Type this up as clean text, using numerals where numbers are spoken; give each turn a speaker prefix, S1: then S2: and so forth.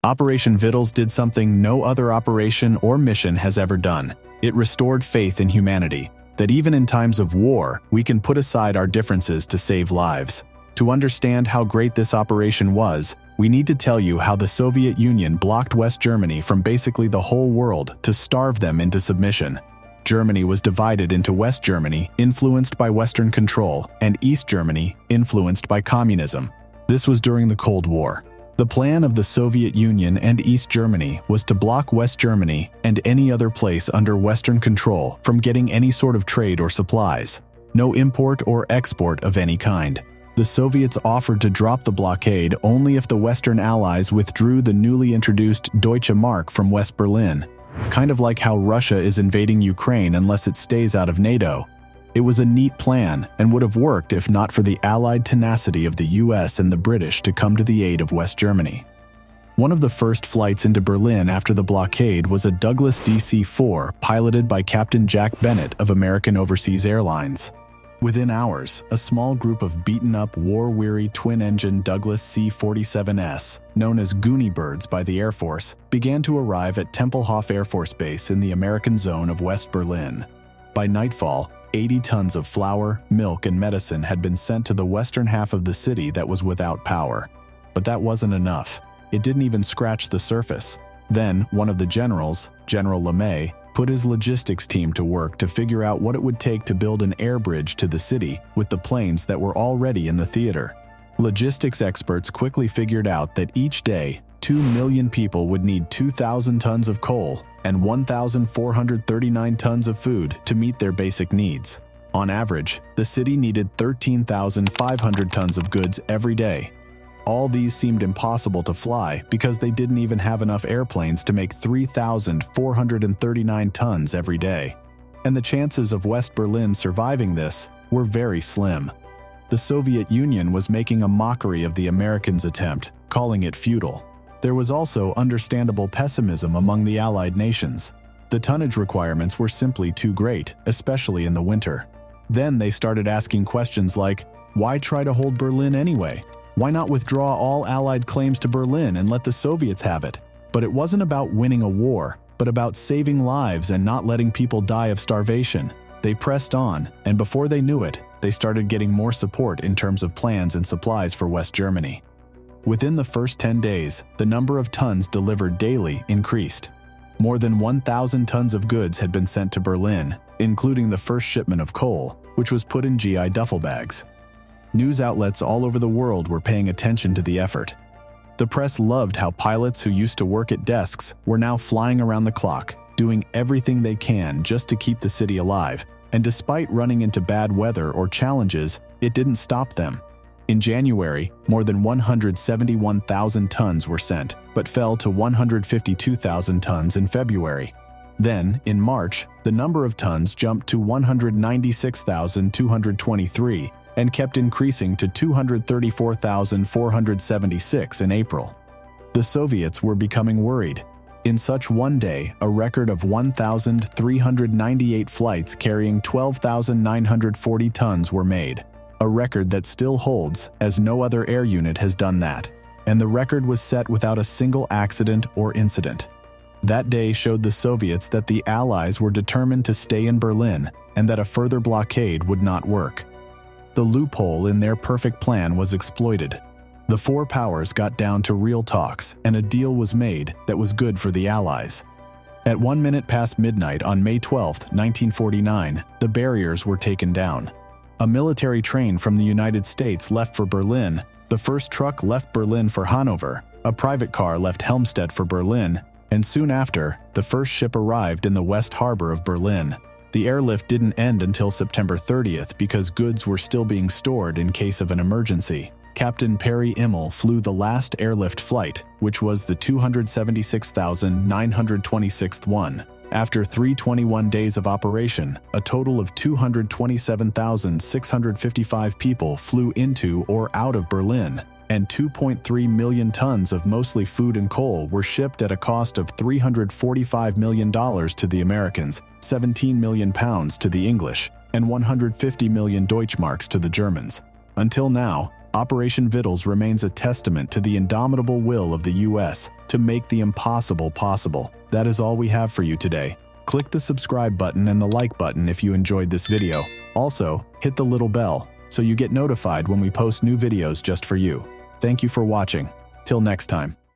S1: Operation Vittles did something no other operation or mission has ever done. It restored faith in humanity, that even in times of war, we can put aside our differences to save lives. To understand how great this operation was, we need to tell you how the Soviet Union blocked West Germany from basically the whole world to starve them into submission. Germany was divided into West Germany, influenced by Western control, and East Germany, influenced by communism. This was during the Cold War. The plan of the Soviet Union and East Germany was to block West Germany and any other place under Western control from getting any sort of trade or supplies. No import or export of any kind. The Soviets offered to drop the blockade only if the Western Allies withdrew the newly introduced Deutsche Mark from West Berlin. Kind of like how Russia is invading Ukraine unless it stays out of NATO. It was a neat plan and would have worked if not for the Allied tenacity of the US and the British to come to the aid of West Germany. One of the first flights into Berlin after the blockade was a Douglas DC-4 piloted by Captain Jack Bennett of American Overseas Airlines. Within hours, a small group of beaten-up, war-weary twin-engine Douglas C-47S, known as Goonie Birds by the Air Force, began to arrive at Tempelhof Air Force Base in the American zone of West Berlin. By nightfall, 80 tons of flour, milk, and medicine had been sent to the western half of the city that was without power. But that wasn't enough. It didn't even scratch the surface. Then, one of the generals, General LeMay, put his logistics team to work to figure out what it would take to build an air bridge to the city with the planes that were already in the theater. Logistics experts quickly figured out that each day, 2 million people would need 2,000 tons of coal and 1,439 tons of food to meet their basic needs. On average, the city needed 13,500 tons of goods every day. All these seemed impossible to fly because they didn't even have enough airplanes to make 3,439 tons every day. And the chances of West Berlin surviving this were very slim. The Soviet Union was making a mockery of the Americans' attempt, calling it futile. There was also understandable pessimism among the Allied nations. The tonnage requirements were simply too great, especially in the winter. Then they started asking questions like, why try to hold Berlin anyway? Why not withdraw all Allied claims to Berlin and let the Soviets have it? But it wasn't about winning a war, but about saving lives and not letting people die of starvation. They pressed on, and before they knew it, they started getting more support in terms of plans and supplies for West Germany. Within the first 10 days, the number of tons delivered daily increased. More than 1,000 tons of goods had been sent to Berlin, including the first shipment of coal, which was put in GI duffel bags. News outlets all over the world were paying attention to the effort. The press loved how pilots who used to work at desks were now flying around the clock, doing everything they can just to keep the city alive, and despite running into bad weather or challenges, it didn't stop them. In January, more than 171,000 tons were sent, but fell to 152,000 tons in February. Then, in March, the number of tons jumped to 196,223, and kept increasing to 234,476 in April. The Soviets were becoming worried. In such one day, a record of 1,398 flights carrying 12,940 tons were made. A record that still holds, as no other air unit has done that. And the record was set without a single accident or incident. That day showed the Soviets that the Allies were determined to stay in Berlin and that a further blockade would not work. The loophole in their perfect plan was exploited. The four powers got down to real talks, and a deal was made that was good for the Allies. At 1 minute past midnight on May 12, 1949, the barriers were taken down. A military train from the United States left for Berlin, the first truck left Berlin for Hanover, a private car left Helmstedt for Berlin, and soon after, the first ship arrived in the West Harbor of Berlin. The airlift didn't end until September 30th because goods were still being stored in case of an emergency. Captain Perry Immel flew the last airlift flight, which was the 276,926th one. After 321 days of operation, a total of 227,655 people flew into or out of Berlin, and 2.3 million tons of mostly food and coal were shipped at a cost of $345 million to the Americans, 17 million pounds to the English, and 150 million Deutschmarks to the Germans. Until now, Operation Vittles remains a testament to the indomitable will of the U.S. to make the impossible possible. That is all we have for you today. Click the subscribe button and the like button if you enjoyed this video. Also, hit the little bell so you get notified when we post new videos just for you. Thank you for watching. Till next time.